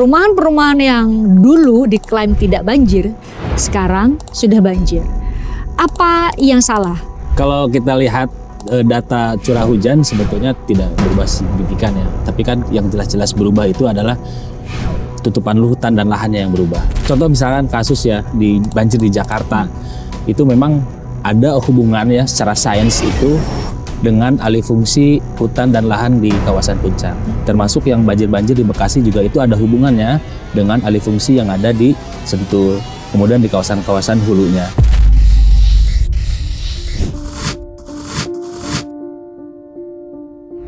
Perumahan-perumahan yang dulu diklaim tidak banjir, sekarang sudah banjir. Apa yang salah? Kalau kita lihat data curah hujan sebetulnya tidak berubah signifikan ya. Tapi kan yang jelas-jelas berubah itu adalah tutupan hutan dan lahannya yang berubah. Contoh misalkan kasus ya di banjir di Jakarta, itu memang ada hubungannya secara sains itu dengan alih fungsi hutan dan lahan di kawasan puncak. Termasuk yang banjir-banjir di Bekasi juga itu ada hubungannya dengan alih fungsi yang ada di Sentul, kemudian di kawasan-kawasan hulunya.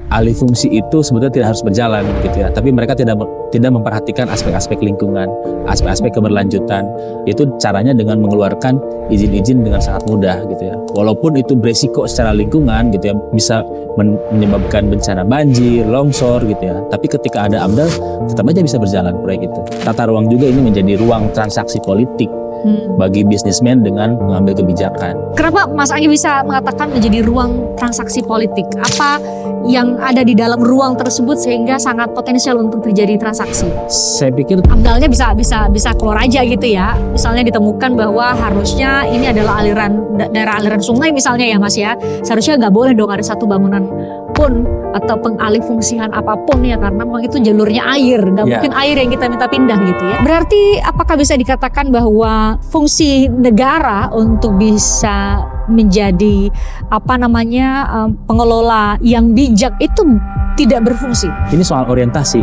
Alih fungsi itu sebetulnya tidak harus berjalan gitu ya, tapi mereka tidak memperhatikan aspek-aspek lingkungan, aspek-aspek keberlanjutan. Itu caranya dengan mengeluarkan izin-izin dengan sangat mudah gitu ya. Walaupun itu beresiko secara lingkungan gitu ya, bisa menyebabkan bencana banjir, longsor gitu ya. Tapi ketika ada AMDAL, tetap aja bisa berjalan proyek itu. Tata ruang juga ini menjadi ruang transaksi politik bagi bisnismen dengan mengambil kebijakan. Kenapa Mas Anggi bisa mengatakan menjadi ruang transaksi politik? Apa yang ada di dalam ruang tersebut sehingga sangat potensial untuk terjadi transaksi? Saya pikir AMDAL-nya bisa keluar aja gitu ya. Misalnya ditemukan bahwa harusnya ini adalah daerah aliran sungai misalnya ya Mas ya. Seharusnya nggak boleh dong ada satu bangunan pun atau pengalih fungsian apapun ya, karena memang itu jalurnya air, nggak mungkin air yang kita minta pindah gitu ya. Berarti apakah bisa dikatakan bahwa fungsi negara untuk bisa menjadi pengelola yang bijak itu tidak berfungsi? ini soal orientasi.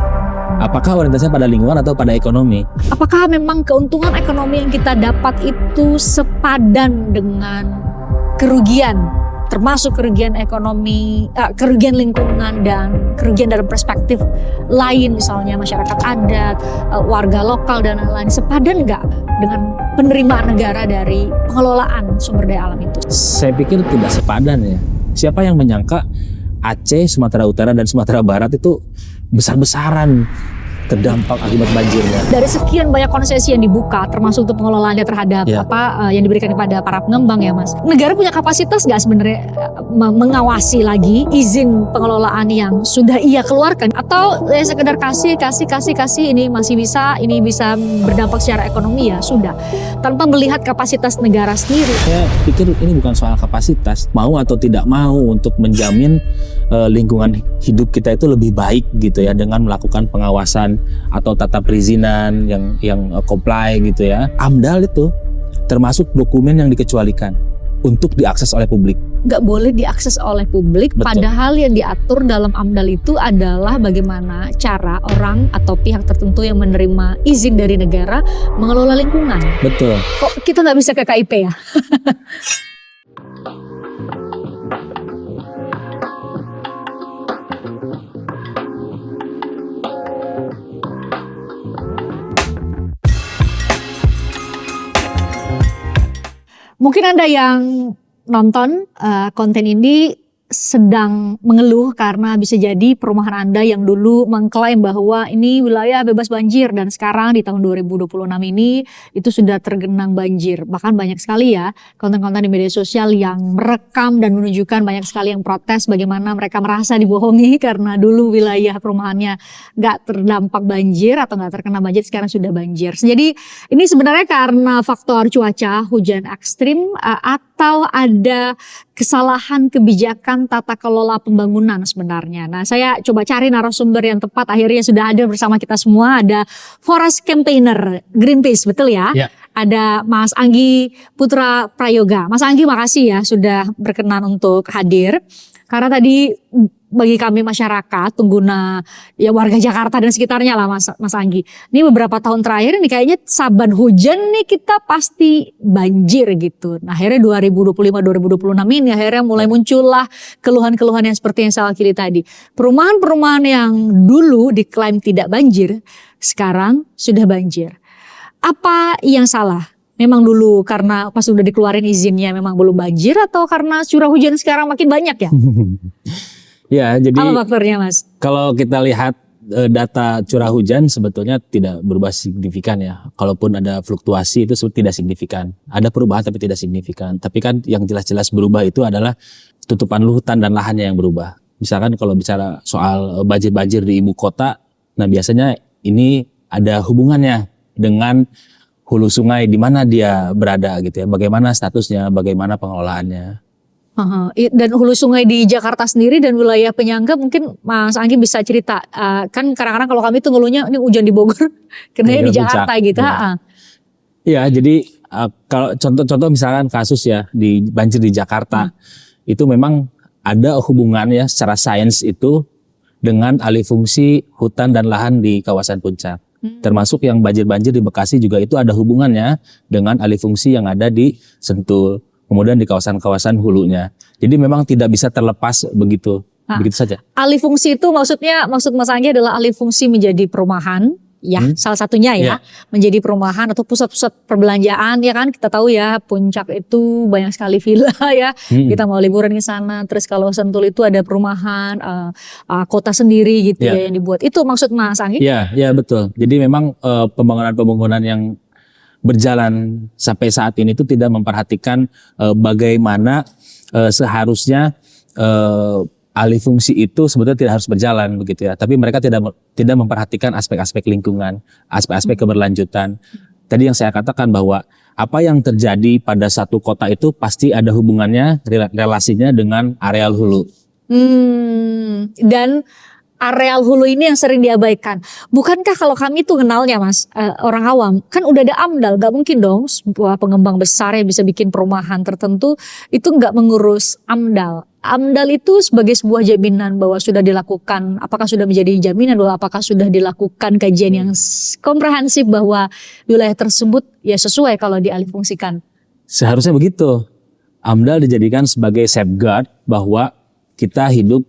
Apakah orientasinya pada lingkungan atau pada ekonomi? Apakah memang keuntungan ekonomi yang kita dapat itu sepadan dengan kerugian, termasuk kerugian ekonomi, kerugian lingkungan dan kerugian dalam perspektif lain, misalnya masyarakat adat, warga lokal dan lain-lain, sepadan nggak dengan penerimaan negara dari pengelolaan sumber daya alam itu? Saya pikir tidak sepadan ya. Siapa yang menyangka Aceh, Sumatera Utara dan Sumatera Barat itu besar-besaran terdampak akibat banjirnya. Dari sekian banyak konsesi yang dibuka, termasuk untuk pengelolaannya terhadap yang diberikan kepada para pengembang ya Mas. Negara punya kapasitas nggak sebenarnya mengawasi lagi izin pengelolaan yang sudah ia keluarkan, atau sekedar kasih ini masih bisa, ini bisa berdampak secara ekonomi ya sudah, tanpa melihat kapasitas negara sendiri. Saya pikir ini bukan soal kapasitas, mau atau tidak mau untuk menjamin lingkungan hidup kita itu lebih baik gitu ya, dengan melakukan pengawasan atau tata perizinan yang comply gitu ya. AMDAL itu termasuk dokumen yang dikecualikan untuk diakses oleh publik. Nggak boleh diakses oleh publik. Betul. Padahal yang diatur dalam AMDAL itu adalah bagaimana cara orang atau pihak tertentu yang menerima izin dari negara mengelola lingkungan. Betul. Kok kita nggak bisa ke KIP ya? Mungkin Anda yang nonton konten ini sedang mengeluh karena bisa jadi perumahan Anda yang dulu mengklaim bahwa ini wilayah bebas banjir dan sekarang di tahun 2026 ini itu sudah tergenang banjir. Bahkan banyak sekali ya konten-konten di media sosial yang merekam dan menunjukkan banyak sekali yang protes bagaimana mereka merasa dibohongi karena dulu wilayah perumahannya gak terdampak banjir atau gak terkena banjir, sekarang sudah banjir. Jadi ini sebenarnya karena faktor cuaca, hujan ekstrim, atau ada kesalahan kebijakan tata kelola pembangunan sebenarnya. Nah, saya coba cari narasumber yang tepat, akhirnya sudah ada bersama kita semua. Ada Forest Campaigner Greenpeace, betul ya? Ya. Ada Mas Anggi Putra Prayoga. Mas Anggi, makasih ya sudah berkenan untuk hadir. Karena tadi bagi kami masyarakat, pengguna ya warga Jakarta dan sekitarnya lah Mas Anggi. Ini beberapa tahun terakhir ini kayaknya saban hujan nih kita pasti banjir gitu. Nah, akhirnya 2025-2026 ini akhirnya mulai muncullah keluhan-keluhan yang seperti yang saya wakili tadi. Perumahan-perumahan yang dulu diklaim tidak banjir, sekarang sudah banjir. Apa yang salah? Memang dulu karena pas udah dikeluarin izinnya memang belum banjir, atau karena curah hujan sekarang makin banyak ya? Ya, jadi apa faktornya Mas? Kalau kita lihat data curah hujan sebetulnya tidak berubah signifikan ya. Kalaupun ada fluktuasi itu tidak signifikan. Ada perubahan tapi tidak signifikan. Tapi kan yang jelas-jelas berubah itu adalah tutupan hutan dan lahannya yang berubah. Misalkan kalau bicara soal banjir-banjir di ibu kota, nah biasanya ini ada hubungannya dengan hulu sungai di mana dia berada gitu ya. Bagaimana statusnya, bagaimana pengelolaannya. Dan hulu sungai di Jakarta sendiri dan wilayah penyangga mungkin Mas Anggi bisa cerita. Kan kadang-kadang kalau kami tuh ngeluhnya ini hujan di Bogor, kenanya di Jakarta gitu. Iya, jadi kalau contoh misalkan kasus ya di banjir di Jakarta itu memang ada hubungan ya secara sains itu dengan alih fungsi hutan dan lahan di kawasan puncak. Termasuk yang banjir-banjir di Bekasi juga itu ada hubungannya dengan alih fungsi yang ada di Sentul, kemudian di kawasan-kawasan hulunya. Jadi memang tidak bisa terlepas begitu saja. Alih fungsi itu maksud Mas Anggi adalah alih fungsi menjadi perumahan, ya salah satunya ya, menjadi perumahan atau pusat-pusat perbelanjaan ya kan. Kita tahu ya Puncak itu banyak sekali villa ya, kita mau liburan ke sana. Terus kalau Sentul itu ada perumahan, kota sendiri gitu ya yang dibuat. Itu maksud Mas Anggi? Iya betul. Jadi memang pembangunan yang berjalan sampai saat ini itu tidak memperhatikan bagaimana seharusnya alih fungsi itu sebetulnya tidak harus berjalan begitu ya. Tapi mereka tidak memperhatikan aspek-aspek lingkungan, aspek-aspek keberlanjutan. Tadi yang saya katakan bahwa apa yang terjadi pada satu kota itu pasti ada hubungannya, relasinya dengan areal hulu. Dan areal hulu ini yang sering diabaikan. Bukankah kalau kami tuh kenalnya Mas, orang awam, kan udah ada AMDAL, gak mungkin dong sebuah pengembang besar yang bisa bikin perumahan tertentu itu gak mengurus AMDAL. AMDAL itu sebagai sebuah jaminan bahwa sudah dilakukan, apakah sudah menjadi jaminan bahwa apakah sudah dilakukan kajian yang komprehensif bahwa wilayah tersebut ya sesuai kalau dialihfungsikan. Seharusnya begitu. AMDAL dijadikan sebagai safeguard bahwa kita hidup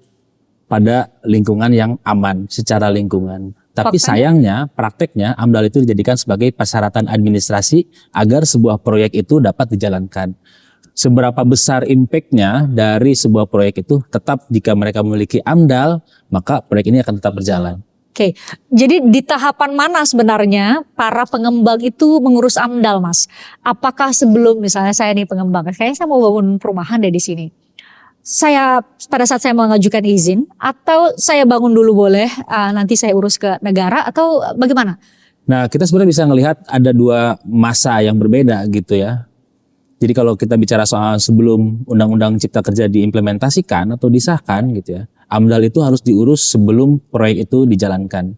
pada lingkungan yang aman secara lingkungan. Tapi sayangnya prakteknya AMDAL itu dijadikan sebagai persyaratan administrasi agar sebuah proyek itu dapat dijalankan. Seberapa besar impact-nya dari sebuah proyek itu tetap jika mereka memiliki AMDAL, maka proyek ini akan tetap berjalan. Oke, jadi di tahapan mana sebenarnya para pengembang itu mengurus AMDAL, Mas? Apakah sebelum misalnya saya nih pengembang, kayaknya saya mau bangun perumahan deh di sini. Saya pada saat saya mengajukan izin atau saya bangun dulu boleh, nanti saya urus ke negara atau bagaimana? Nah, kita sebenarnya bisa melihat ada dua masa yang berbeda gitu ya. Jadi kalau kita bicara soal sebelum Undang-Undang Cipta Kerja diimplementasikan atau disahkan gitu ya, AMDAL itu harus diurus sebelum proyek itu dijalankan.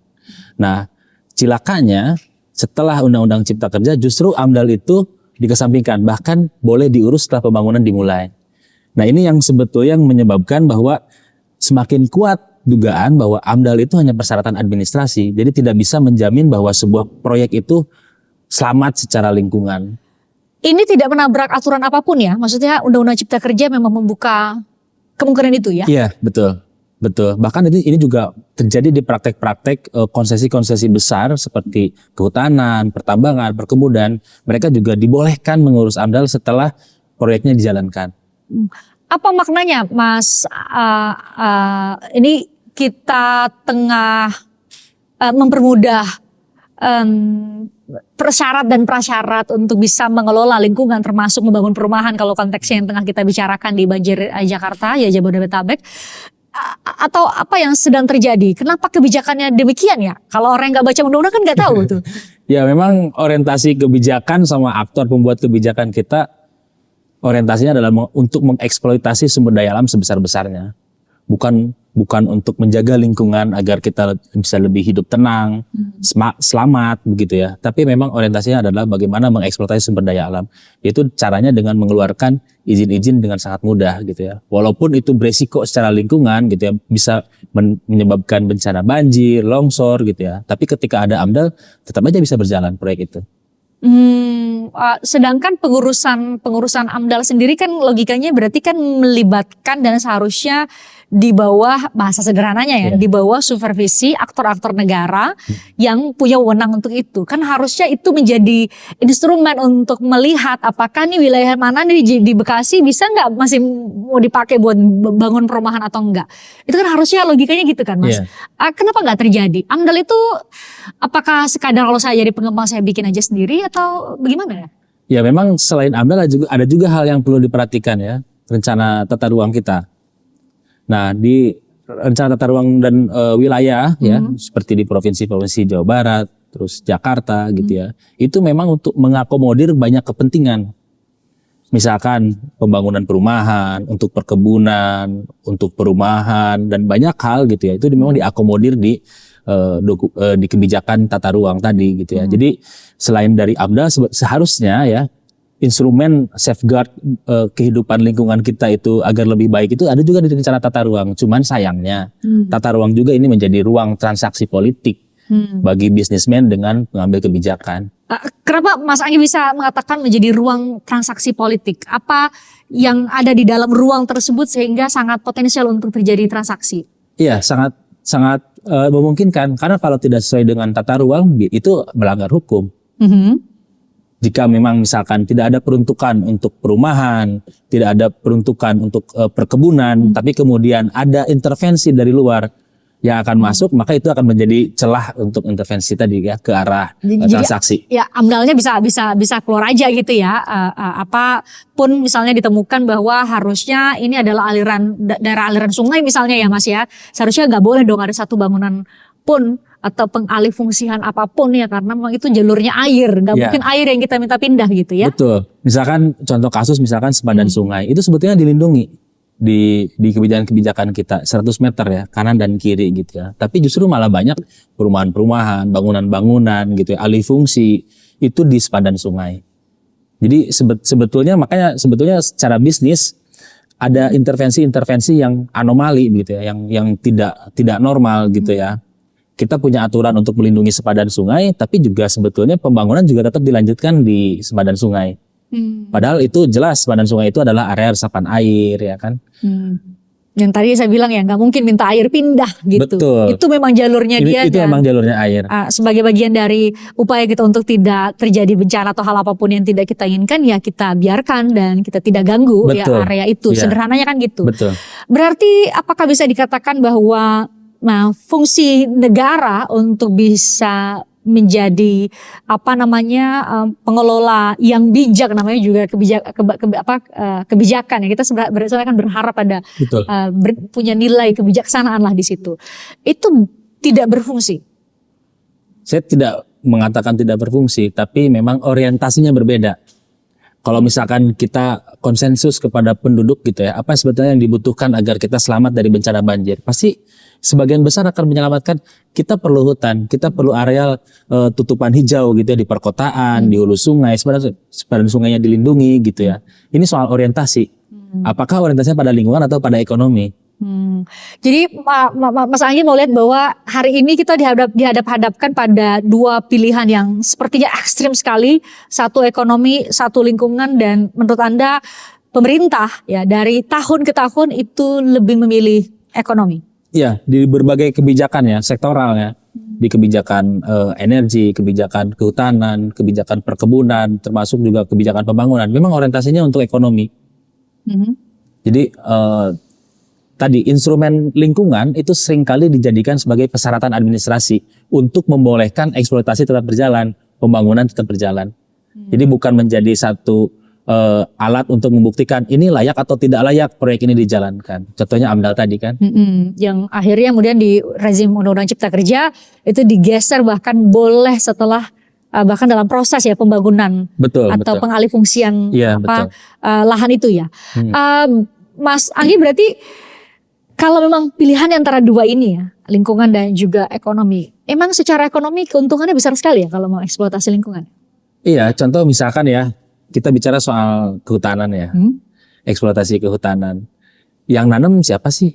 Nah, cilakanya setelah Undang-Undang Cipta Kerja justru AMDAL itu dikesampingkan, bahkan boleh diurus setelah pembangunan dimulai. Nah, ini yang sebetulnya yang menyebabkan bahwa semakin kuat dugaan bahwa AMDAL itu hanya persyaratan administrasi, jadi tidak bisa menjamin bahwa sebuah proyek itu selamat secara lingkungan. Ini tidak menabrak aturan apapun ya, maksudnya Undang-Undang Cipta Kerja memang membuka kemungkinan itu ya? Iya, betul. Bahkan ini juga terjadi di praktek-praktek konsesi-konsesi besar seperti kehutanan, pertambangan, perkebunan. Mereka juga dibolehkan mengurus AMDAL setelah proyeknya dijalankan. Apa maknanya, Mas? Ini kita tengah mempermudah persyarat dan prasyarat untuk bisa mengelola lingkungan termasuk membangun perumahan kalau konteksnya yang tengah kita bicarakan di banjir Jakarta ya Jabodetabek, atau apa yang sedang terjadi? Kenapa kebijakannya demikian ya? Kalau orang yang nggak baca undang-undang kan nggak tahu tuh. Ya memang orientasi kebijakan sama aktor pembuat kebijakan kita orientasinya adalah untuk mengeksploitasi sumber daya alam sebesar-besarnya. Bukan untuk menjaga lingkungan agar kita bisa lebih hidup tenang, selamat begitu ya. Tapi memang orientasinya adalah bagaimana mengeksploitasi sumber daya alam. Itu caranya dengan mengeluarkan izin-izin dengan sangat mudah gitu ya. Walaupun itu beresiko secara lingkungan gitu ya, bisa menyebabkan bencana banjir, longsor gitu ya. Tapi ketika ada AMDAL tetap aja bisa berjalan proyek itu. Sedangkan pengurusan AMDAL sendiri kan logikanya berarti kan melibatkan dan seharusnya di bawah, bahasa sederhananya ya, di bawah supervisi aktor-aktor negara yang punya wewenang untuk itu. Kan harusnya itu menjadi instrumen untuk melihat apakah nih wilayah mana nih di Bekasi bisa nggak masih mau dipakai buat bangun perumahan atau enggak. Itu kan harusnya logikanya gitu kan Mas. Kenapa nggak terjadi? AMDAL itu apakah sekadar kalau saya jadi pengembang saya bikin aja sendiri atau bagaimana ya? Ya memang selain AMDAL ada juga hal yang perlu diperhatikan ya, rencana tata ruang kita. Nah di rencana tata ruang dan wilayah ya seperti di provinsi Jawa Barat, terus Jakarta gitu ya. Itu memang untuk mengakomodir banyak kepentingan. Misalkan pembangunan perumahan, untuk perkebunan, untuk perumahan dan banyak hal gitu ya. Itu memang diakomodir di kebijakan tata ruang tadi gitu ya. Jadi selain dari AMDAL seharusnya ya instrumen safeguard kehidupan lingkungan kita itu agar lebih baik itu ada juga di rencana tata ruang. Cuman sayangnya tata ruang juga ini menjadi ruang transaksi politik bagi bisnismen dengan mengambil kebijakan. Kenapa Mas Anggi bisa mengatakan menjadi ruang transaksi politik? Apa yang ada di dalam ruang tersebut sehingga sangat potensial untuk terjadi transaksi? Iya, sangat memungkinkan karena kalau tidak sesuai dengan tata ruang itu melanggar hukum. Jika memang misalkan tidak ada peruntukan untuk perumahan, tidak ada peruntukan untuk perkebunan, tapi kemudian ada intervensi dari luar yang akan masuk, maka itu akan menjadi celah untuk intervensi tadi ya ke arah transaksi. Jadi, ya AMDAL-nya bisa keluar aja gitu ya. Apapun misalnya ditemukan bahwa harusnya ini adalah daerah aliran sungai misalnya ya Mas ya. Seharusnya nggak boleh dong ada satu bangunan pun atau pengalih fungsian apapun ya karena memang itu jalurnya air, nggak mungkin air yang kita minta pindah gitu ya. Betul. Misalkan contoh kasus misalkan sepadan sungai itu sebetulnya dilindungi di kebijakan kita 100 meter ya kanan dan kiri gitu ya. Tapi justru malah banyak perumahan-perumahan, bangunan-bangunan gitu ya, alih fungsi itu di sepadan sungai. Jadi sebetulnya secara bisnis ada intervensi-intervensi yang anomali gitu ya, yang tidak normal gitu ya. Kita punya aturan untuk melindungi sepadan sungai, tapi juga sebetulnya pembangunan juga tetap dilanjutkan di sepadan sungai. Padahal itu jelas sepadan sungai itu adalah area resapan air ya kan. Yang tadi saya bilang ya nggak mungkin minta air pindah gitu. Betul. Itu memang jalurnya dia. Itu memang jalurnya air. Sebagai bagian dari upaya kita untuk tidak terjadi bencana atau hal apapun yang tidak kita inginkan ya kita biarkan dan kita tidak ganggu ya area itu. Sederhananya kan gitu. Betul. Berarti apakah bisa dikatakan bahwa fungsi negara untuk bisa menjadi pengelola yang bijak namanya juga kebijakan ya kita sebenarnya kan berharap ada punya nilai kebijaksanaan lah di situ itu tidak berfungsi. Saya tidak mengatakan tidak berfungsi tapi memang orientasinya berbeda. Kalau misalkan kita konsensus kepada penduduk gitu ya apa sebetulnya yang dibutuhkan agar kita selamat dari bencana banjir pasti sebagian besar akan menyelamatkan kita perlu hutan, kita perlu areal tutupan hijau gitu ya di perkotaan, di hulu sungai, sepadan sungainya dilindungi gitu ya. Ini soal orientasi. Apakah orientasinya pada lingkungan atau pada ekonomi? Jadi Mas Anggi mau lihat bahwa hari ini kita dihadap-hadapkan pada dua pilihan yang sepertinya ekstrim sekali, satu ekonomi, satu lingkungan dan menurut Anda pemerintah ya dari tahun ke tahun itu lebih memilih ekonomi. Iya, di berbagai kebijakan ya, sektoral ya. Di kebijakan energi, kebijakan kehutanan, kebijakan perkebunan, termasuk juga kebijakan pembangunan. Memang orientasinya untuk ekonomi. Jadi tadi instrumen lingkungan itu seringkali dijadikan sebagai persyaratan administrasi untuk membolehkan eksploitasi tetap berjalan, pembangunan tetap berjalan. Jadi bukan menjadi satu alat untuk membuktikan ini layak atau tidak layak proyek ini dijalankan. Contohnya AMDAL tadi kan. Yang akhirnya kemudian di rezim Undang-Undang Cipta Kerja itu digeser bahkan boleh setelah bahkan dalam proses ya pembangunan atau pengalih fungsian lahan itu ya. Mas Anggi berarti kalau memang pilihan antara dua ini ya lingkungan dan juga ekonomi, emang secara ekonomi keuntungannya besar sekali ya kalau mau eksploitasi lingkungan. Iya, contoh misalkan ya. Kita bicara soal kehutanan ya, eksploitasi kehutanan. Yang nanam siapa sih?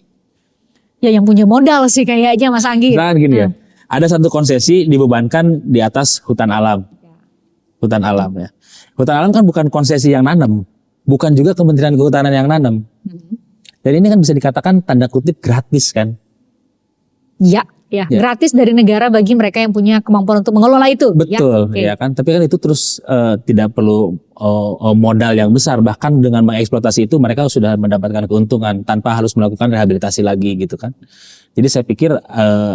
Ya yang punya modal sih kayaknya Mas Anggi. Nah gini ya, ada satu konsesi dibebankan di atas hutan alam. Hutan alam ya. Hutan alam kan bukan konsesi yang nanam, bukan juga Kementerian Kehutanan yang nanam. Dan ini kan bisa dikatakan tanda kutip gratis kan? Ya. Gratis dari negara bagi mereka yang punya kemampuan untuk mengelola itu. Betul, ya kan. Tapi kan itu terus tidak perlu modal yang besar. Bahkan dengan mengeksploitasi itu mereka sudah mendapatkan keuntungan tanpa harus melakukan rehabilitasi lagi gitu kan. Jadi saya pikir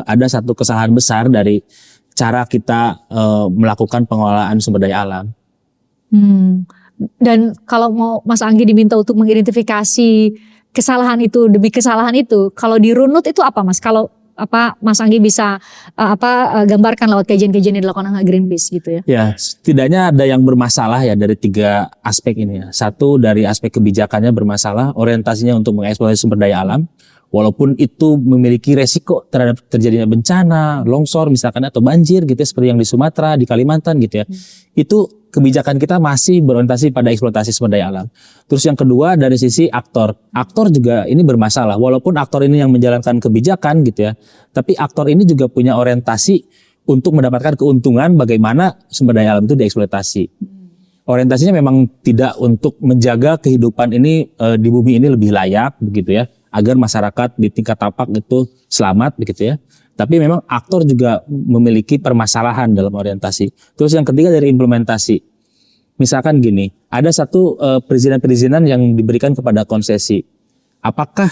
ada satu kesalahan besar dari cara kita melakukan pengelolaan sumber daya alam. Dan kalau mau Mas Anggi diminta untuk mengidentifikasi kesalahan itu demi kesalahan itu, kalau dirunut itu apa Mas? Kalau Mas Anggi bisa gambarkan lewat kajian-kajian yang dilakukan oleh Greenpeace gitu ya. Ya, setidaknya ada yang bermasalah ya dari 3 aspek ini ya. Satu, dari aspek kebijakannya bermasalah, orientasinya untuk mengeksploitasi sumber daya alam, walaupun itu memiliki resiko terhadap terjadinya bencana, longsor misalkan atau banjir gitu ya, seperti yang di Sumatera, di Kalimantan gitu ya. Itu kebijakan kita masih berorientasi pada eksploitasi sumber daya alam. Terus yang kedua dari sisi aktor. Aktor juga ini bermasalah, walaupun aktor ini yang menjalankan kebijakan gitu ya. Tapi aktor ini juga punya orientasi untuk mendapatkan keuntungan bagaimana sumber daya alam itu dieksploitasi. Orientasinya memang tidak untuk menjaga kehidupan ini di bumi ini lebih layak begitu ya, agar masyarakat di tingkat tapak itu selamat begitu ya. Tapi memang aktor juga memiliki permasalahan dalam orientasi. Terus yang ketiga dari implementasi. Misalkan gini, ada satu perizinan-perizinan yang diberikan kepada konsesi. Apakah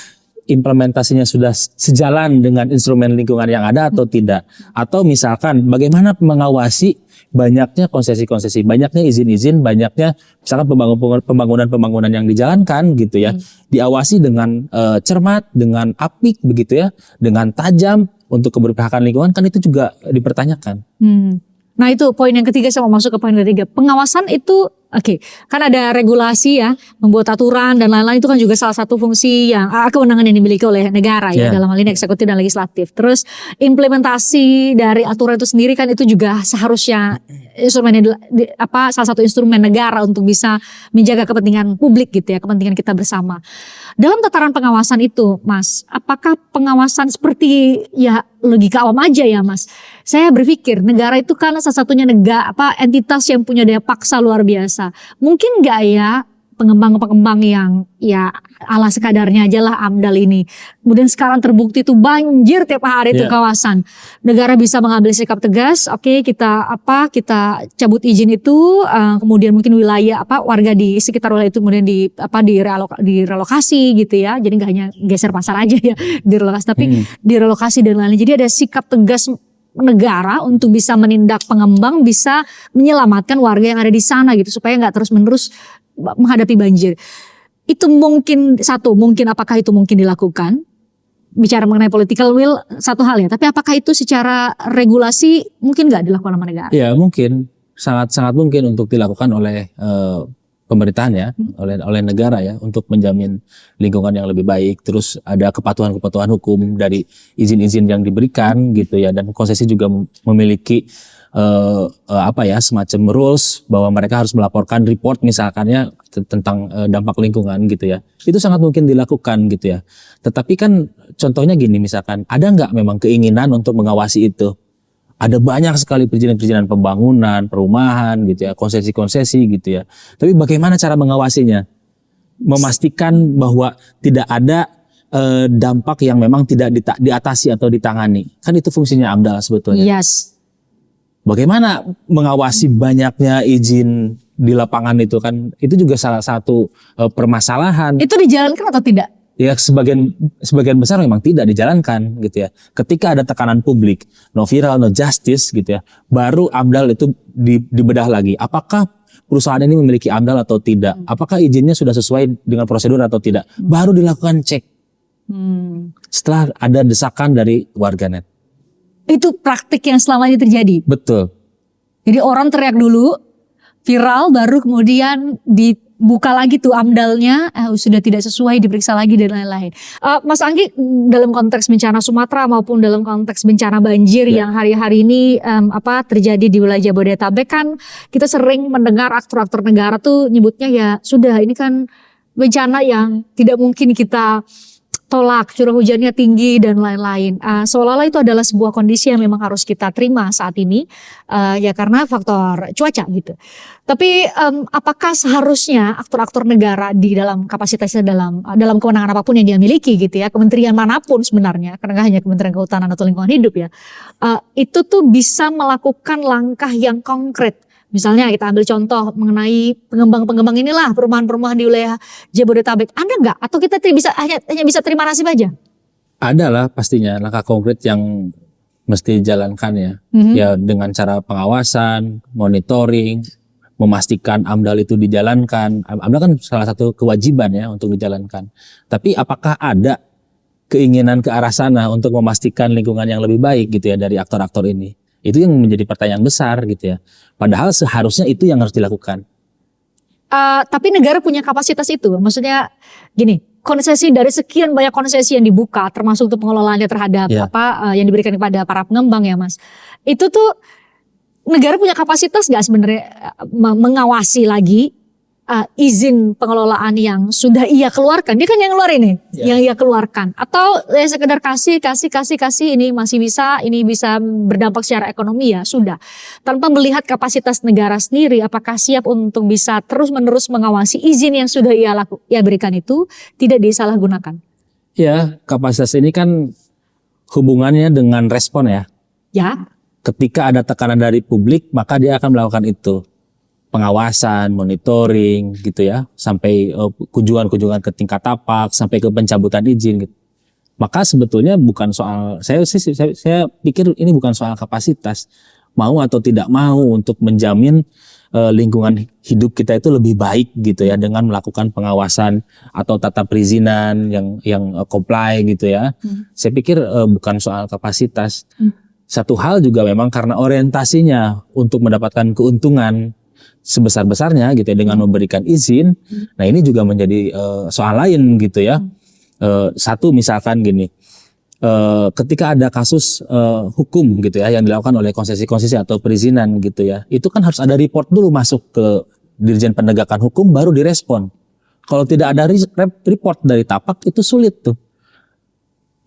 implementasinya sudah sejalan dengan instrumen lingkungan yang ada atau tidak? Atau misalkan bagaimana mengawasi banyaknya konsesi-konsesi, banyaknya izin-izin, banyaknya misalkan pembangunan-pembangunan yang dijalankan gitu ya. Diawasi dengan cermat, dengan apik begitu ya, dengan tajam untuk keberpihakan lingkungan, kan itu juga dipertanyakan. Nah itu poin yang ketiga, saya mau masuk ke poin ketiga. Pengawasan itu kan ada regulasi ya, membuat aturan dan lain-lain, itu kan juga salah satu fungsi yang kewenangan yang dimiliki oleh negara ya, dalam hal ini eksekutif dan legislatif. Terus implementasi dari aturan itu sendiri kan itu juga seharusnya salah satu instrumen negara untuk bisa menjaga kepentingan publik gitu ya, kepentingan kita bersama. Dalam tataran pengawasan itu, Mas, apakah pengawasan seperti ya logika awam aja ya, Mas? Saya berpikir negara itu kan salah satunya entitas yang punya daya paksa luar biasa. Mungkin nggak ya pengembang-pengembang yang ya ala sekadarnya aja lah AMDAL ini. Kemudian sekarang terbukti tuh banjir tiap hari tuh kawasan. Negara bisa mengambil sikap tegas, kita cabut izin itu, kemudian mungkin wilayah warga di sekitar wilayah itu kemudian direlokasi gitu ya. Jadi nggak hanya geser pasar aja ya direlokasi, tapi direlokasi dan lain-lain. Jadi ada sikap tegas negara untuk bisa menindak pengembang, bisa menyelamatkan warga yang ada di sana gitu supaya nggak terus-menerus menghadapi banjir. Itu mungkin apakah itu mungkin dilakukan? Bicara mengenai political will satu hal ya, tapi apakah itu secara regulasi mungkin nggak dilakukan sama negara? Ya mungkin, sangat mungkin untuk dilakukan oleh pemerintahan ya, oleh negara ya, untuk menjamin lingkungan yang lebih baik. Terus ada kepatuhan hukum dari izin-izin yang diberikan gitu ya, dan konsesi juga memiliki semacam rules bahwa mereka harus melaporkan report misalkannya tentang dampak lingkungan gitu ya. Itu sangat mungkin dilakukan gitu ya. Tetapi kan contohnya gini, misalkan ada nggak memang keinginan untuk mengawasi itu? Ada banyak sekali perizinan-perizinan pembangunan, perumahan gitu ya, konsesi-konsesi gitu ya. Tapi bagaimana cara mengawasinya? Memastikan bahwa tidak ada dampak yang memang tidak diatasi atau ditangani. Kan itu fungsinya AMDAL sebetulnya. Yes. Bagaimana mengawasi banyaknya izin di lapangan itu kan, itu juga salah satu permasalahan. Itu dijalankan atau tidak? Ya sebagian besar memang tidak dijalankan gitu ya. Ketika ada tekanan publik, no viral, no justice gitu ya, baru AMDAL itu dibedah lagi. Apakah perusahaan ini memiliki AMDAL atau tidak? Apakah izinnya sudah sesuai dengan prosedur atau tidak? Baru dilakukan cek. Setelah ada desakan dari warganet. Itu praktik yang selama ini terjadi. Betul. Jadi orang teriak dulu, viral, baru kemudian dibuka lagi tuh AMDAL-nya, sudah tidak sesuai, diperiksa lagi dan lain-lain. Mas Anggi, dalam konteks bencana Sumatera maupun dalam konteks bencana banjir yang hari-hari ini terjadi di wilayah Jabodetabek, kan kita sering mendengar aktor-aktor negara tuh nyebutnya ya sudah, ini kan bencana yang tidak mungkin kita tolak, curah hujannya tinggi dan lain-lain. Seolah-olah itu adalah sebuah kondisi yang memang harus kita terima saat ini, ya karena faktor cuaca gitu. Tapi apakah seharusnya aktor-aktor negara di dalam kapasitasnya dalam kewenangan apapun yang dia miliki gitu ya, kementerian manapun sebenarnya, karena hanya Kementerian Kehutanan atau Lingkungan Hidup ya, itu tuh bisa melakukan langkah yang konkret. Misalnya kita ambil contoh mengenai pengembang-pengembang inilah, perumahan-perumahan di wilayah Jabodetabek. Ada nggak? Atau kita hanya bisa terima nasib aja? Ada lah pastinya langkah konkret yang mesti dijalankan ya. Ya dengan cara pengawasan, monitoring, memastikan AMDAL itu dijalankan. AMDAL kan salah satu kewajiban ya untuk dijalankan. Tapi apakah ada keinginan ke arah sana untuk memastikan lingkungan yang lebih baik gitu ya dari aktor-aktor ini. Itu yang menjadi pertanyaan besar gitu ya. Padahal seharusnya itu yang harus dilakukan. Tapi negara punya kapasitas itu. Maksudnya gini, konsesi dari sekian banyak konsesi yang dibuka, termasuk untuk pengelolaannya terhadap yang diberikan kepada para pengembang ya Mas. Itu tuh negara punya kapasitas nggak sebenarnya mengawasi lagi izin pengelolaan yang sudah ia keluarkan? Dia kan yang ngeluarin nih, yang ia keluarkan. Atau sekedar kasih ini ini bisa berdampak secara ekonomi ya sudah. Tanpa melihat kapasitas negara sendiri, apakah siap untuk bisa terus-menerus mengawasi izin yang sudah ia berikan itu tidak disalahgunakan? Ya, kapasitas ini kan hubungannya dengan respon ya. Ya. Ketika ada tekanan dari publik, maka dia akan melakukan itu. Pengawasan, monitoring gitu ya, sampai kunjungan-kunjungan ke tingkat tapak, sampai ke pencabutan izin gitu. Maka sebetulnya bukan soal, saya pikir ini bukan soal kapasitas, mau atau tidak mau untuk menjamin lingkungan hidup kita itu lebih baik gitu ya, dengan melakukan pengawasan atau tata perizinan yang comply gitu ya. Saya pikir bukan soal kapasitas. Satu hal juga memang karena orientasinya untuk mendapatkan keuntungan sebesar-besarnya gitu ya dengan memberikan izin. Nah ini juga menjadi soal lain gitu ya. Satu misalkan gini, ketika ada kasus hukum gitu ya yang dilakukan oleh konsesi-konsesi atau perizinan gitu ya, itu kan harus ada report dulu masuk ke Dirjen Penegakan Hukum baru direspon. Kalau tidak ada report dari tapak itu sulit tuh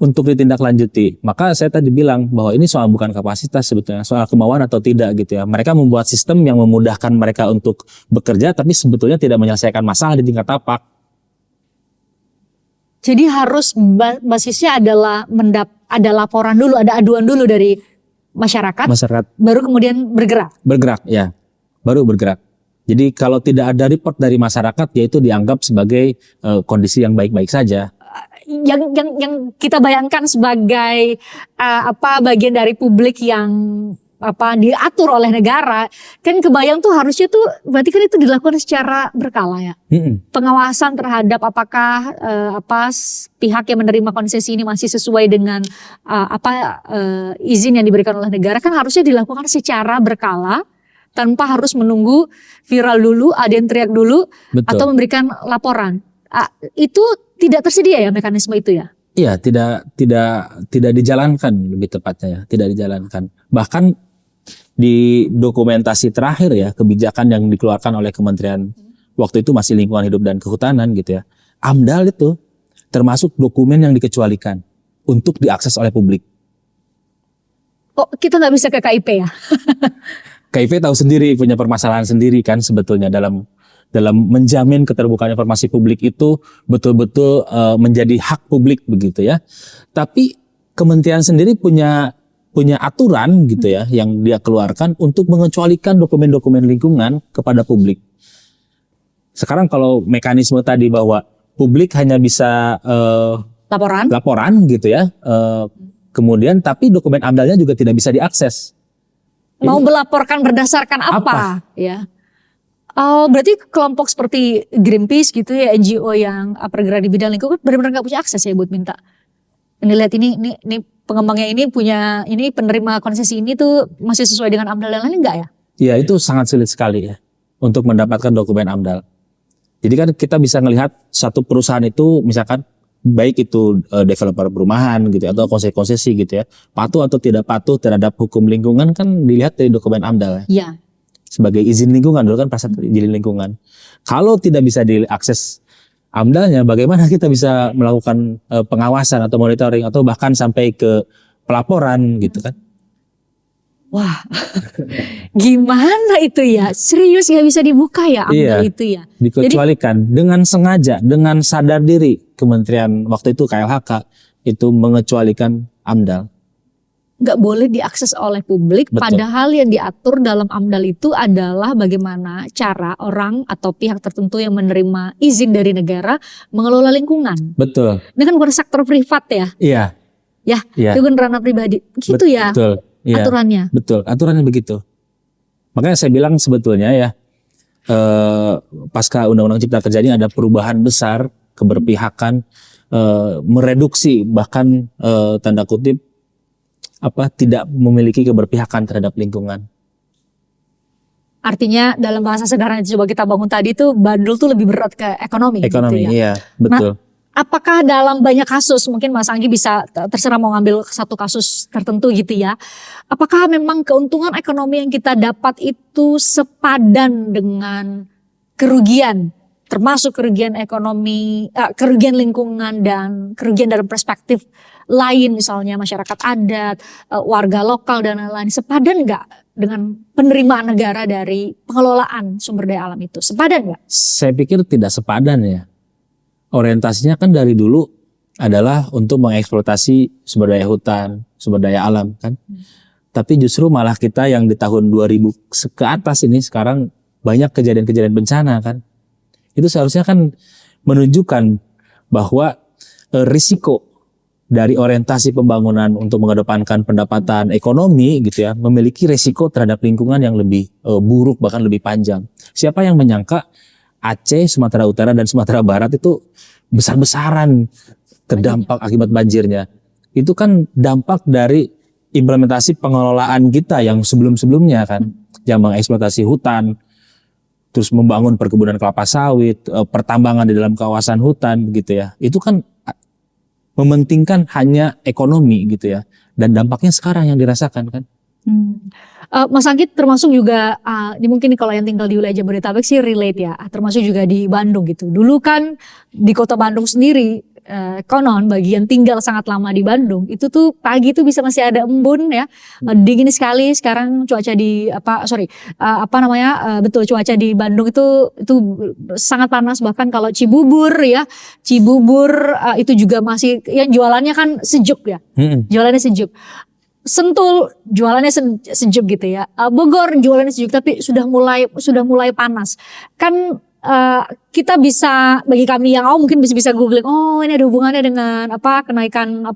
untuk ditindaklanjuti. Maka saya tadi bilang bahwa ini soal bukan kapasitas sebetulnya, soal kemauan atau tidak gitu ya. Mereka membuat sistem yang memudahkan mereka untuk bekerja tapi sebetulnya tidak menyelesaikan masalah di tingkat tapak. Jadi harus basisnya adalah ada laporan dulu, ada aduan dulu dari masyarakat. Baru kemudian bergerak. Bergerak ya. Baru bergerak. Jadi kalau tidak ada report dari masyarakat ya itu dianggap sebagai kondisi yang baik-baik saja. Yang kita bayangkan sebagai bagian dari publik yang diatur oleh negara, kan kebayang tuh harusnya tuh berarti kan itu dilakukan secara berkala ya. Pengawasan terhadap apakah pihak yang menerima konsesi ini masih sesuai dengan izin yang diberikan oleh negara, kan harusnya dilakukan secara berkala tanpa harus menunggu viral dulu, ada yang teriak dulu. Betul. Atau memberikan laporan. Itu tidak tersedia ya mekanisme itu ya? Iya, tidak dijalankan lebih tepatnya ya, tidak dijalankan. Bahkan di dokumentasi terakhir ya, kebijakan yang dikeluarkan oleh Kementerian waktu itu masih Lingkungan Hidup dan Kehutanan gitu ya. AMDAL itu termasuk dokumen yang dikecualikan untuk diakses oleh publik. Oh, kita nggak bisa ke KIP ya? KIP tahu sendiri, punya permasalahan sendiri kan sebetulnya dalam menjamin keterbukaan informasi publik itu betul-betul menjadi hak publik begitu ya. Tapi kementerian sendiri punya aturan gitu ya yang dia keluarkan untuk mengecualikan dokumen-dokumen lingkungan kepada publik. Sekarang kalau mekanisme tadi bahwa publik hanya bisa laporan gitu ya, kemudian tapi dokumen AMDAL-nya juga tidak bisa diakses. Mau melaporkan berdasarkan apa? Ya. Berarti kelompok seperti Greenpeace gitu ya, NGO yang bergerak di bidang lingkungan benar-benar nggak punya akses ya buat minta. Ini lihat ini pengembangnya ini punya penerima konsesi ini tuh masih sesuai dengan AMDAL dan lain enggak ya? Iya, itu sangat sulit sekali ya untuk mendapatkan dokumen AMDAL. Jadi kan kita bisa melihat satu perusahaan itu misalkan baik itu developer perumahan gitu atau konsesi gitu ya, patuh atau tidak patuh terhadap hukum lingkungan kan dilihat dari dokumen AMDAL ya. Iya. Sebagai izin lingkungan dulu kan perasaan izin lingkungan. Kalau tidak bisa diakses AMDAL-nya, bagaimana kita bisa melakukan pengawasan atau monitoring atau bahkan sampai ke pelaporan gitu kan? Wah, gimana itu ya? Serius nggak bisa dibuka ya AMDAL itu ya? Dikecualikan. Jadi, dengan sengaja, dengan sadar diri Kementerian waktu itu KLHK itu mengecualikan AMDAL. Nggak boleh diakses oleh publik. Betul. Padahal yang diatur dalam AMDAL itu adalah bagaimana cara orang atau pihak tertentu yang menerima izin dari negara mengelola lingkungan. Betul. Ini kan bukan sektor privat ya? Iya. Ya, itu kan ranah pribadi. Gitu ya? Betul. Ya, aturannya. Betul, aturannya begitu. Makanya saya bilang sebetulnya ya, pasca Undang-Undang Cipta Kerja ini ada perubahan besar keberpihakan mereduksi bahkan tanda kutip tidak memiliki keberpihakan terhadap lingkungan. Artinya dalam bahasa sederhana yang coba kita bangun tadi itu Bandul tuh lebih berat ke ekonomi gitu ya. Iya, betul. Apakah dalam banyak kasus, mungkin Mas Anggi bisa terserah mau ngambil satu kasus tertentu gitu ya. Apakah memang keuntungan ekonomi yang kita dapat itu sepadan dengan kerugian, termasuk kerugian ekonomi, kerugian lingkungan dan kerugian dalam perspektif lain, misalnya masyarakat adat, warga lokal dan lain-lain, sepadan nggak dengan penerimaan negara dari pengelolaan sumber daya alam itu? Sepadan nggak? Saya pikir tidak sepadan ya. Orientasinya kan dari dulu adalah untuk mengeksploitasi sumber daya hutan, sumber daya alam kan. Tapi justru malah kita yang di tahun 2000 ke atas ini sekarang banyak kejadian-kejadian bencana kan. Itu seharusnya kan menunjukkan bahwa risiko dari orientasi pembangunan untuk mengedepankan pendapatan ekonomi gitu ya, memiliki risiko terhadap lingkungan yang lebih buruk, bahkan lebih panjang. Siapa yang menyangka Aceh, Sumatera Utara dan Sumatera Barat itu besar-besaran terdampak akibat banjirnya. Itu kan dampak dari implementasi pengelolaan kita yang sebelum-sebelumnya kan, yang mengeksploitasi hutan, terus membangun perkebunan kelapa sawit, pertambangan di dalam kawasan hutan gitu ya. Itu kan mementingkan hanya ekonomi gitu ya, dan dampaknya sekarang yang dirasakan kan. Mas Anggi termasuk juga, ini mungkin kalau yang tinggal di wilayah Jabodetabek sih relate ya, termasuk juga di Bandung gitu. Dulu kan di kota Bandung sendiri, konon bagi yang tinggal sangat lama di Bandung, itu tuh pagi tuh bisa masih ada embun ya, dingin sekali. Sekarang cuaca di betul cuaca di Bandung itu sangat panas, bahkan kalau Cibubur itu juga masih yang jualannya kan sejuk ya, jualannya sejuk. Sentul jualannya sejuk gitu ya. Bogor jualannya sejuk tapi sudah mulai panas. Kan kita bisa, bagi kami yang mungkin bisa googling, oh ini ada hubungannya dengan kenaikan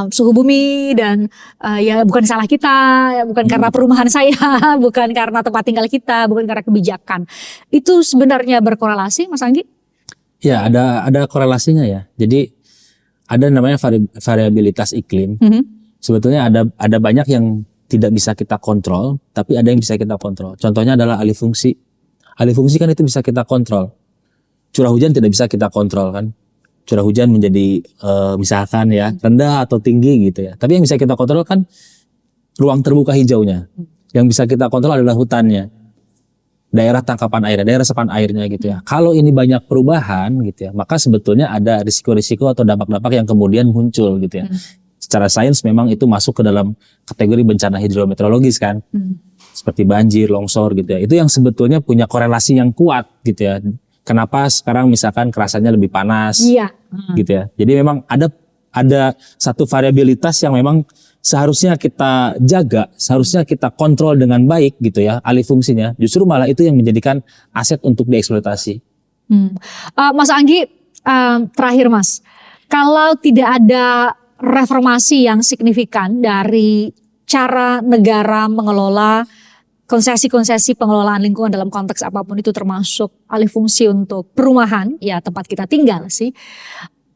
suhu bumi dan ya bukan salah kita, ya bukan karena perumahan saya, bukan karena tempat tinggal kita, bukan karena kebijakan. Itu sebenarnya berkorelasi, Mas Anggi? Ya, ada korelasinya ya. Jadi ada namanya variabilitas iklim. Sebetulnya ada banyak yang tidak bisa kita kontrol, tapi ada yang bisa kita kontrol. Contohnya adalah alih fungsi. Alih fungsi kan itu bisa kita kontrol. Curah hujan tidak bisa kita kontrol kan. Curah hujan menjadi misalkan ya rendah atau tinggi gitu ya. Tapi yang bisa kita kontrol kan ruang terbuka hijaunya. Yang bisa kita kontrol adalah hutannya, daerah tangkapan airnya, daerah resapan airnya gitu ya. Kalau ini banyak perubahan gitu ya, maka sebetulnya ada risiko-risiko atau dampak-dampak yang kemudian muncul gitu ya. Secara sains memang itu masuk ke dalam kategori bencana hidrometeorologis kan. Seperti banjir, longsor gitu ya. Itu yang sebetulnya punya korelasi yang kuat gitu ya. Kenapa sekarang misalkan kerasanya lebih panas gitu ya. Jadi memang ada satu variabilitas yang memang seharusnya kita jaga, seharusnya kita kontrol dengan baik gitu ya, alih fungsinya. Justru malah itu yang menjadikan aset untuk dieksploitasi. Mas Anggi, terakhir Mas, kalau tidak ada reformasi yang signifikan dari cara negara mengelola konsesi-konsesi pengelolaan lingkungan dalam konteks apapun itu, termasuk alih fungsi untuk perumahan, ya tempat kita tinggal sih,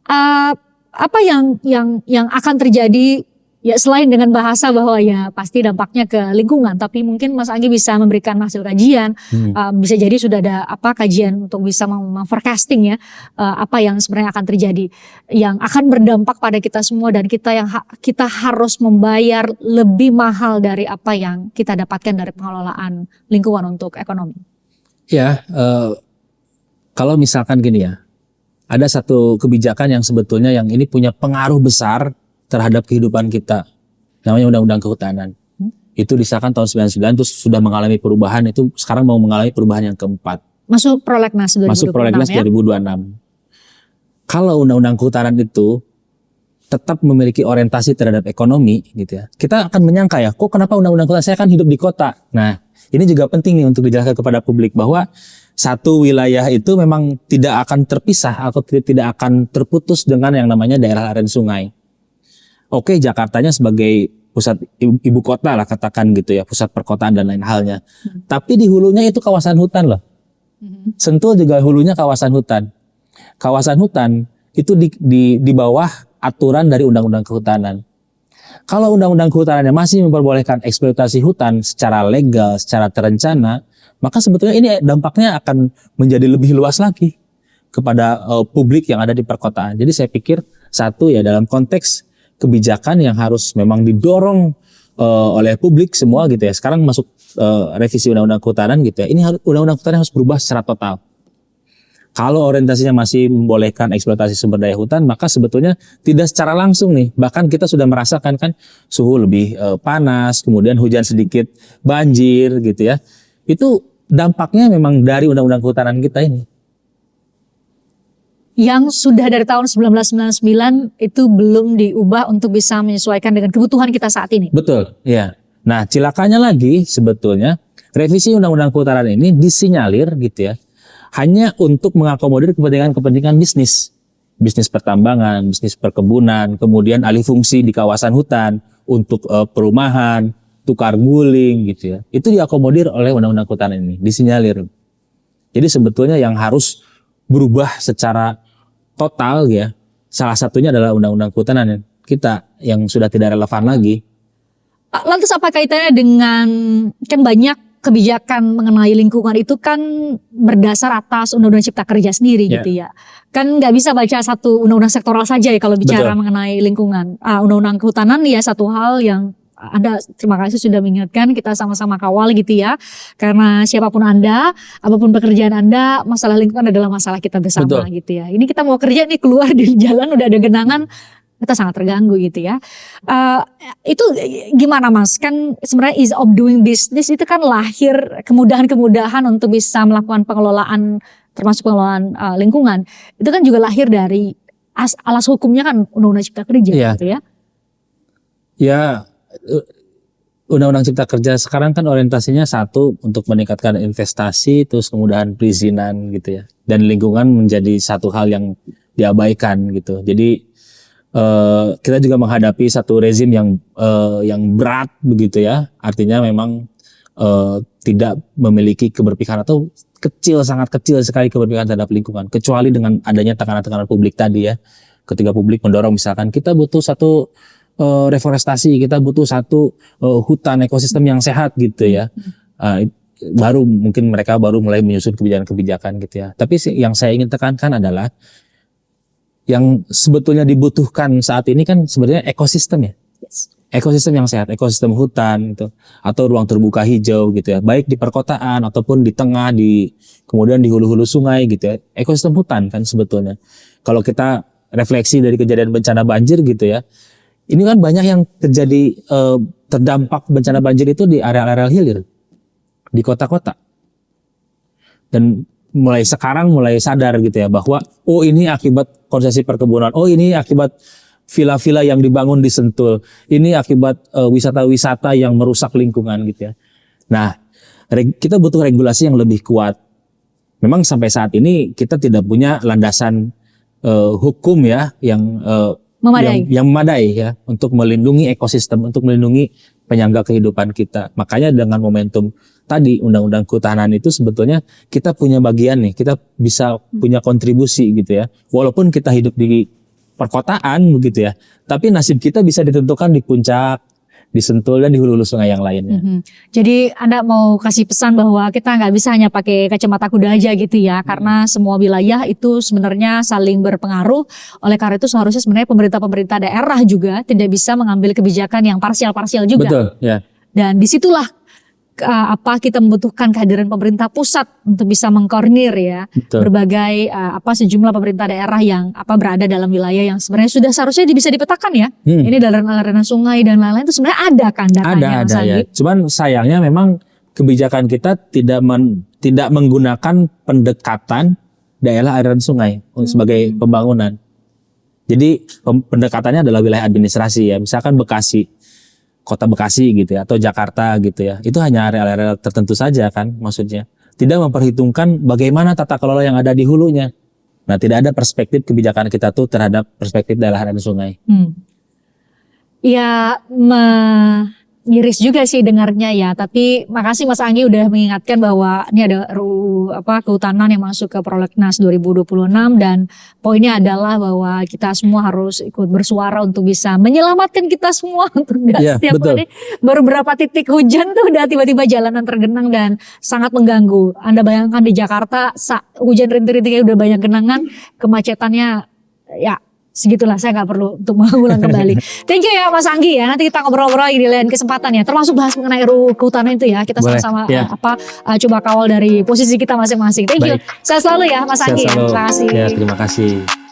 apa yang akan terjadi? Ya selain dengan bahasa bahwa ya pasti dampaknya ke lingkungan, tapi mungkin Mas Anggi bisa memberikan hasil kajian, bisa jadi sudah ada kajian untuk bisa forecasting ya, apa yang sebenarnya akan terjadi, yang akan berdampak pada kita semua dan kita harus membayar lebih mahal dari apa yang kita dapatkan dari pengelolaan lingkungan untuk ekonomi. Ya, kalau misalkan gini ya, ada satu kebijakan yang sebetulnya yang ini punya pengaruh besar terhadap kehidupan kita, namanya Undang-Undang Kehutanan. Itu disahkan tahun 99, terus sudah mengalami perubahan, itu sekarang mau mengalami perubahan yang keempat. Masuk prolegnas 2026 Masuk prolegnas ya? 2026. Kalau Undang-Undang Kehutanan itu tetap memiliki orientasi terhadap ekonomi gitu ya, kita akan menyangka ya, kok kenapa Undang-Undang Kehutanan, saya kan hidup di kota. Nah, ini juga penting nih untuk dijelaskan kepada publik bahwa satu wilayah itu memang tidak akan terpisah atau tidak akan terputus dengan yang namanya daerah aliran sungai. Oke, Jakartanya sebagai pusat ibu kota lah katakan gitu ya, pusat perkotaan dan lain halnya. Tapi di hulunya itu kawasan hutan loh. Sentul juga hulunya kawasan hutan. Kawasan hutan itu di bawah aturan dari Undang-Undang Kehutanan. Kalau Undang-Undang Kehutanannya masih memperbolehkan eksploitasi hutan secara legal, secara terencana, maka sebetulnya ini dampaknya akan menjadi lebih luas lagi kepada publik yang ada di perkotaan. Jadi saya pikir satu ya, dalam konteks kebijakan yang harus memang didorong oleh publik semua gitu ya. Sekarang masuk revisi Undang-Undang Kehutanan gitu ya. Ini Undang-Undang Kehutanan harus berubah secara total. Kalau orientasinya masih membolehkan eksploitasi sumber daya hutan, maka sebetulnya tidak secara langsung nih. Bahkan kita sudah merasakan kan suhu lebih panas, kemudian hujan sedikit, banjir gitu ya. Itu dampaknya memang dari Undang-Undang Kehutanan kita ini. Yang sudah dari tahun 1999 itu belum diubah untuk bisa menyesuaikan dengan kebutuhan kita saat ini. Betul, ya. Nah, cilakanya lagi sebetulnya revisi Undang-Undang Kehutanan ini disinyalir gitu ya, hanya untuk mengakomodir kepentingan-kepentingan bisnis. Bisnis pertambangan, bisnis perkebunan, kemudian alih fungsi di kawasan hutan untuk perumahan, tukar guling gitu ya. Itu diakomodir oleh Undang-Undang Kehutanan ini, disinyalir. Jadi sebetulnya yang harus berubah secara total ya, salah satunya adalah Undang-Undang Kehutanan kita yang sudah tidak relevan lagi. Lantas apa kaitannya dengan, kan banyak kebijakan mengenai lingkungan itu kan berdasar atas Undang-Undang Cipta Kerja sendiri gitu ya. Kan nggak bisa baca satu undang-undang sektoral saja ya kalau bicara mengenai lingkungan. Undang-Undang Kehutanan ya satu hal yang Anda, terima kasih sudah mengingatkan, kita sama-sama kawal gitu ya. Karena siapapun Anda, apapun pekerjaan Anda, masalah lingkungan adalah masalah kita bersama gitu ya. Ini kita mau kerja nih, keluar di jalan udah ada genangan, kita sangat terganggu gitu ya. Itu gimana Mas? Kan sebenarnya ease of doing business itu kan lahir kemudahan-kemudahan untuk bisa melakukan pengelolaan, termasuk pengelolaan lingkungan. Itu kan juga lahir dari alas hukumnya kan Undang-Undang Cipta Kerja gitu ya. Ya, Undang-Undang Cipta Kerja sekarang kan orientasinya satu untuk meningkatkan investasi, terus kemudahan perizinan gitu ya. Dan lingkungan menjadi satu hal yang diabaikan gitu. Jadi kita juga menghadapi satu rezim yang berat begitu ya, artinya memang tidak memiliki keberpihakan atau sangat kecil sekali keberpihakan terhadap lingkungan, kecuali dengan adanya tekanan-tekanan publik tadi ya, ketika publik mendorong misalkan kita butuh satu reforestasi, kita butuh satu hutan ekosistem yang sehat gitu ya, baru mungkin mereka baru mulai menyusun kebijakan-kebijakan gitu ya. Tapi yang saya ingin tekankan adalah yang sebetulnya dibutuhkan saat ini kan sebenarnya ekosistem ya. Ekosistem yang sehat, ekosistem hutan gitu, atau ruang terbuka hijau gitu ya. Baik di perkotaan ataupun di tengah, kemudian di hulu-hulu sungai gitu ya. Ekosistem hutan kan sebetulnya. Kalau kita refleksi dari kejadian bencana banjir gitu ya. Ini kan banyak yang terjadi terdampak bencana banjir itu di area-area hilir. Di kota-kota. Dan mulai sadar gitu ya bahwa ini akibat konsesi perkebunan, ini akibat villa-villa yang dibangun di Sentul, ini akibat wisata-wisata yang merusak lingkungan gitu ya. Nah, kita butuh regulasi yang lebih kuat. Memang sampai saat ini kita tidak punya landasan hukum ya yang memadai ya untuk melindungi ekosistem, untuk melindungi penyangga kehidupan kita. Makanya dengan momentum tadi Undang-Undang Kehutanan itu sebetulnya kita punya bagian nih, kita bisa punya kontribusi gitu ya. Walaupun kita hidup di perkotaan begitu ya, tapi nasib kita bisa ditentukan di puncak, di Sentul dan di hulu-hulu sungai yang lainnya. Jadi Anda mau kasih pesan bahwa kita nggak bisa hanya pakai kacamata kuda aja gitu ya, karena semua wilayah itu sebenarnya saling berpengaruh. Oleh karena itu seharusnya sebenarnya pemerintah daerah juga tidak bisa mengambil kebijakan yang parsial-parsial juga. Betul, ya. Dan disitulah kita membutuhkan kehadiran pemerintah pusat untuk bisa mengkoordinir ya. Betul. Berbagai sejumlah pemerintah daerah yang berada dalam wilayah yang sebenarnya sudah seharusnya bisa dipetakan ya. Ini aliran sungai dan lain-lain itu sebenarnya ada kan datanya. Ada ya. Cuman sayangnya memang kebijakan kita tidak menggunakan pendekatan daerah aliran sungai sebagai pembangunan. Jadi pendekatannya adalah wilayah administrasi ya. Misalkan Kota Bekasi gitu ya, atau Jakarta gitu ya, itu hanya area-area tertentu saja kan maksudnya. Tidak memperhitungkan bagaimana tata kelola yang ada di hulunya. Nah, tidak ada perspektif kebijakan kita tuh terhadap perspektif daerah dan sungai. Ya, miris juga sih dengarnya ya. Tapi makasih Mas Anggi udah mengingatkan bahwa ini ada RUU kehutanan yang masuk ke Prolegnas 2026 dan poinnya adalah bahwa kita semua harus ikut bersuara untuk bisa menyelamatkan kita semua untuk nggak Iya, setiap betul. kali beberapa titik hujan tuh udah tiba-tiba jalanan tergenang dan sangat mengganggu. Anda bayangkan di Jakarta hujan rintik-rintiknya udah banyak genangan, kemacetannya ya segitulah, saya nggak perlu untuk mengulang kembali. Thank you ya Mas Anggi ya. Nanti kita ngobrol-ngobrol lagi di lain kesempatan ya. Termasuk bahas mengenai RUU kehutanan itu ya. Kita Boleh, sama-sama ya. coba kawal dari posisi kita masing-masing. Thank you. Baik. Sehat selalu ya Mas Sehat Anggi ya. selalu. Terima kasih. Ya, terima kasih.